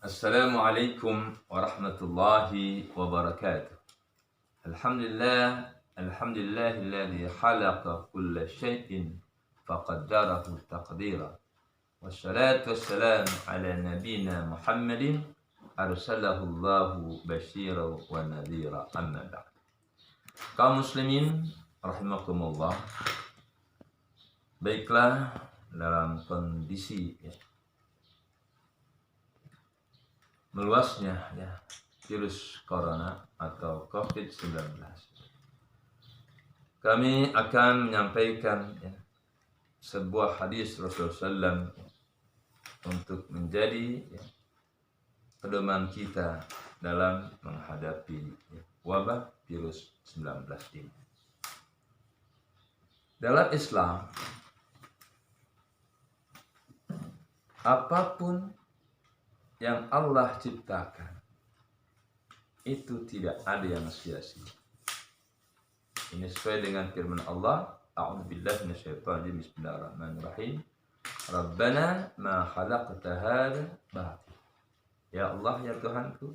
Assalamualaikum warahmatullahi wabarakatuh. Alhamdulillah, alhamdulillahilladzi khalaqa kulla syai'in faqaddarahu taqdira. Wassalatu wassalamu ala nabiyyina Muhammadin arsalahu Allahu basyiran wa nadhira, amma ba'd. Kaum muslimin rahimakumullah. Baiklah, dalam kondisi meluasnya virus corona atau COVID-19, kami akan menyampaikan sebuah hadis Rasulullah SAW untuk menjadi pedoman kita dalam menghadapi wabah virus 19 ini. Dalam Islam, apapun yang Allah ciptakan itu tidak ada yang sia-sia. Ini sesuai dengan firman Allah, A'udzubillahi minasyaitonir rajim, Bismillahirrahmanirrahim. Rabbana ma khalaqta hadza batil. Ya Allah, ya Tuhanku,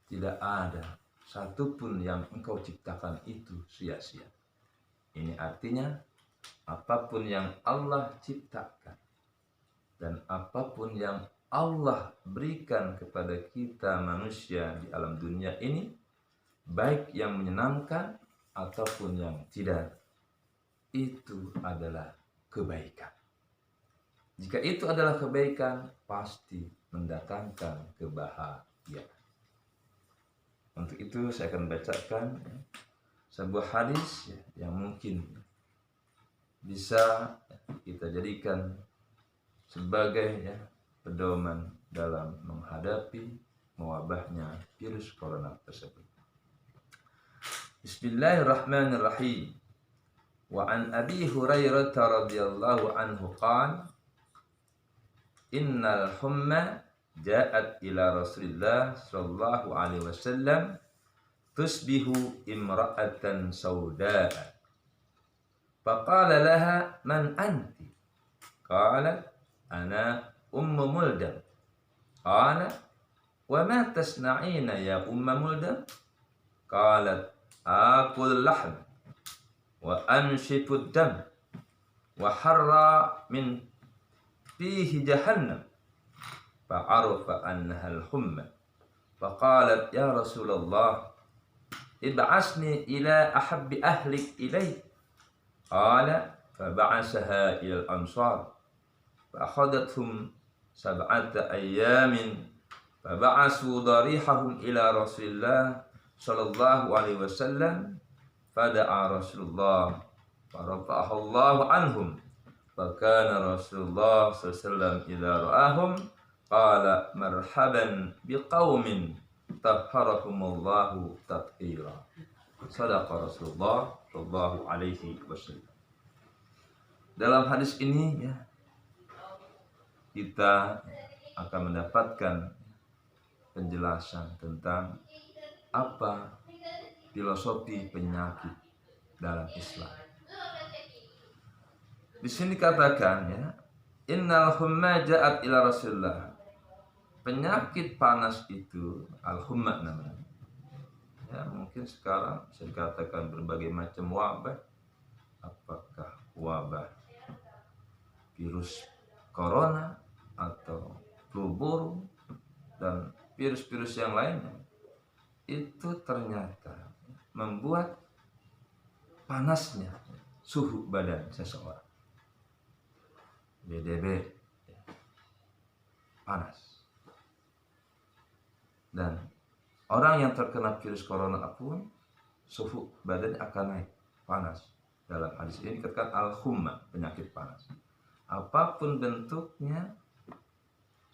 tidak ada satupun yang Engkau ciptakan itu sia-sia. Ini artinya apapun yang Allah ciptakan dan apapun yang Allah berikan kepada kita manusia di alam dunia ini, baik yang menyenangkan ataupun yang tidak, itu adalah kebaikan. Jika itu adalah kebaikan, pasti mendatangkan kebahagiaan. Untuk itu saya akan bacakan sebuah hadis yang mungkin bisa kita jadikan sebagai pedoman dalam menghadapi mewabahnya virus corona tersebut. Bismillahirrahmanirrahim. Wa an Abi Hurairah radhiyallahu anhu qala innal humma ja'at ila Rasulillah sallallahu alaihi wasallam tusbihu imra'atan saudaa faqala laha man anti qalat ana Ummu Muldam. Qala wa ma tasna'ina ya Ummu Muldam? Qalat aqul lahm wa anshifu dam wa harra min fihi jahannam. Fa'arafa annaha al-humma. Faqalat ya Rasulullah ib'asni ila ahabbi ahlik ilayk. Qala fab'asaha ila al-ansar. Fa'akhadathum sab'ata ayyamin faba'asu darihahum ila Rasulillah sallallahu alaihi wasallam fada'a Rasulullah farafa'ahu Allah anhum fakana Rasulullah sallallahu alaihi wasallam idza ra'ahum qala marhaban biqaumin tahharahumullahu tathira. Sadaqa Rasulullah sallallahu alaihi wasallam. Dalam hadis ini kita akan mendapatkan penjelasan tentang apa filosofi penyakit dalam Islam. Di sini dikatakan innal humma ja'at ila Rasulillah. Penyakit panas itu al-humma namanya. Mungkin sekarang bisa dikatakan berbagai macam wabah. Apakah wabah virus corona atau flu burung dan virus-virus yang lainnya, itu ternyata membuat panasnya suhu badan seseorang. BDB panas. Dan orang yang terkena virus corona pun suhu badan akan naik, panas. Dalam hadis ini dikatakan al-humma, penyakit panas. Apapun bentuknya,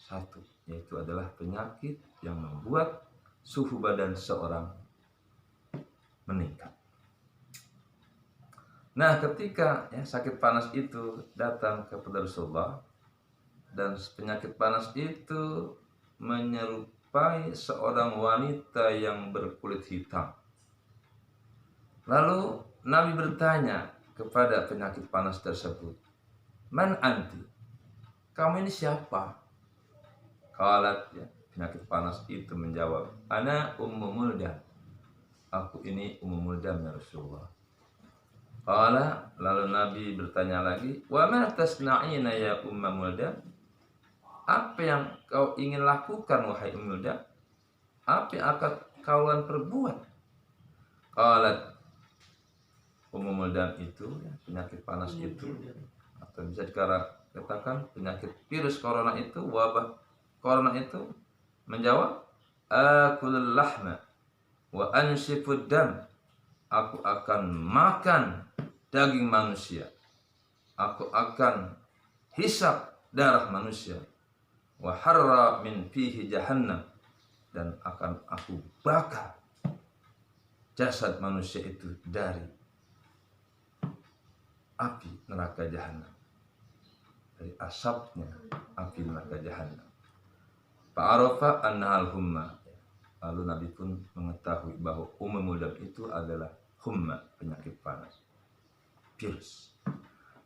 satu, yaitu adalah penyakit yang membuat suhu badan seorang meningkat. Nah, ketika sakit panas itu datang kepada Rasulullah dan penyakit panas itu menyerupai seorang wanita yang berkulit hitam. Lalu Nabi bertanya kepada penyakit panas tersebut, "Man anti? Kamu ini siapa?" Qalat, penyakit panas itu menjawab, ana Ummu Muldam, aku ini Ummu Muldam ya Rasulullah. Qala, lalu Nabi bertanya lagi, wa ma tasna'ina ya Ummu Muldam, apa yang kau ingin lakukan wahai Ummu Muldam, apa yang akan kalian perbuat? Qalat, Ummu Muldam itu penyakit panas itu, atau bisa dikatakan penyakit virus corona itu, wabah corona itu, menjawab, akulul lahma wa ansifud dam, aku akan makan daging manusia, aku akan hisap darah manusia, wa harra min fihi jahannam, dan akan aku bakar jasad manusia itu dari api neraka jahanam, dari asapnya api neraka jahanam. Fa'arafa annahal humma, lalu Nabi pun mengetahui bahwa Ummu Muldam itu adalah humma, penyakit panas, virus.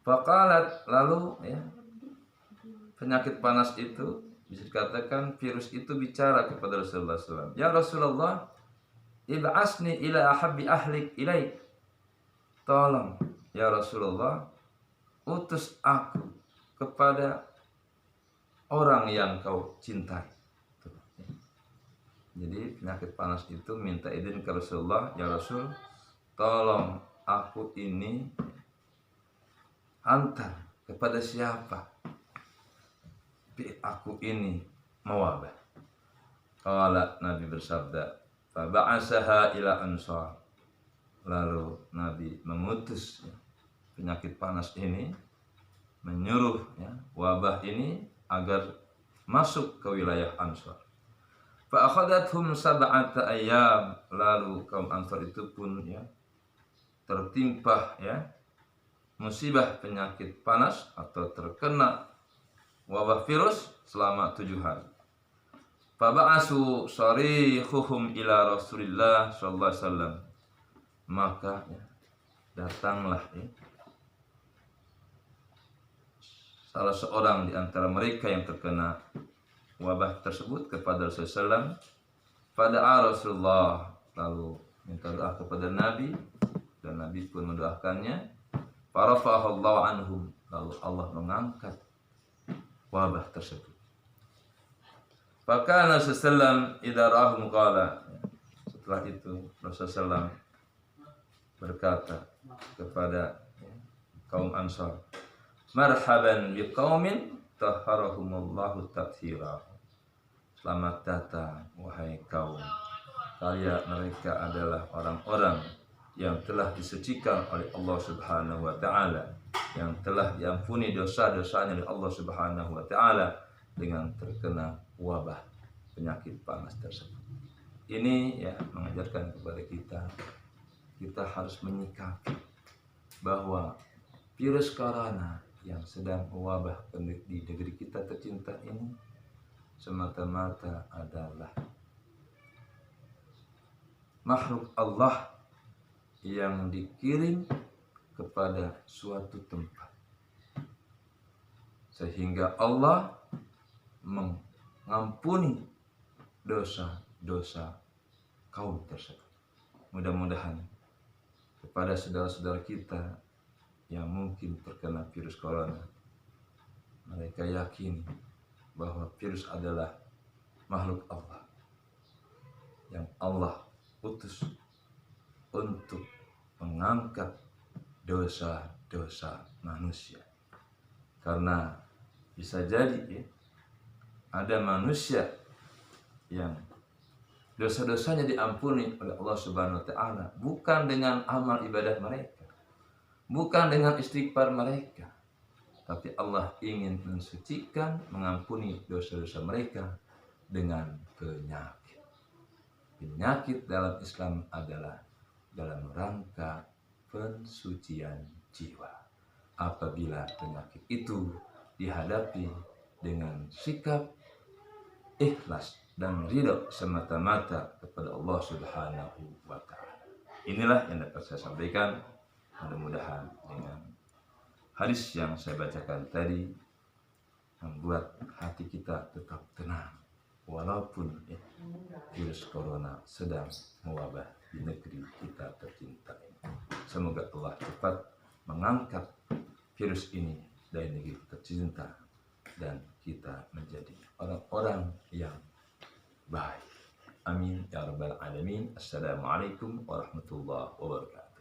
Faqalat, lalu penyakit panas itu bisa dikatakan virus itu bicara kepada Rasulullah SAW. Ya Rasulullah, ib'asni ila ahabbi ahlik ilaik. Tolong ya Rasulullah, utus aku kepada orang yang kau cintai. Jadi penyakit panas itu minta izin ke Rasulullah, ya Rasul, tolong aku ini hantar kepada siapa? Aku ini mewabah. Qala, Nabi bersabda, fa ba'asaha ila Ansar. Lalu Nabi mengutus penyakit panas ini, menyuruh wabah ini agar masuk ke wilayah Ansar. Fa akhadathum sab'ata ayyam, lalu kaum Ansar itu pun tertimpa musibah penyakit panas atau terkena wabah virus selama 7 hari. Fa ba'asu sarikhuhum ila Rasulillah sallallahu alaihi wasallam. Maka datanglah salah seorang di antara mereka yang terkena wabah tersebut kepada Rasulullah. Pada Rasulullah, lalu minta doa kepada Nabi, dan Nabi pun mendoakannya. Farafa'allahu anhum, lalu Allah mengangkat wabah tersebut. Fakana Rasulullah idza ra'ahum qala, setelah itu Rasulullah berkata kepada kaum Ansar, marhaban biqaumin tahharahumullahu tathira. Selamat datang wahai kaum, mereka adalah orang-orang yang telah disucikan oleh Allah Subhanahu wa taala, yang telah diampuni dosa-dosanya oleh Allah Subhanahu wa taala dengan terkena wabah penyakit panas tersebut. Ini mengajarkan kepada kita harus menyikapi bahwa virus corona yang sedang mewabah di negeri kita tercinta ini semata-mata adalah makhluk Allah yang dikirim kepada suatu tempat, sehingga Allah mengampuni dosa-dosa kaum tersebut. Mudah-mudahan kepada saudara-saudara kita yang mungkin terkena virus corona, mereka yakini bahwa virus adalah makhluk Allah yang Allah utus untuk mengangkat dosa-dosa manusia. Karena bisa jadi ada manusia yang dosa-dosanya diampuni oleh Allah Subhanahu wa taala bukan dengan amal ibadah mereka, bukan dengan istighfar mereka, tapi Allah ingin mensucikan, mengampuni dosa-dosa mereka dengan penyakit. Penyakit dalam Islam adalah dalam rangka pensucian jiwa. Apabila penyakit itu dihadapi dengan sikap ikhlas dan ridho semata-mata kepada Allah Subhanahu wa taala. Inilah yang dapat saya sampaikan. Mudah-mudahan dengan hadis yang saya bacakan tadi membuat hati kita tetap tenang walaupun ya, virus corona sedang mewabah di negeri kita tercinta ini. Semoga Allah cepat mengangkat virus ini dari negeri tercinta dan kita menjadi orang-orang yang baik. Amin ya rabbal alamin. Assalamualaikum warahmatullahi wabarakatuh.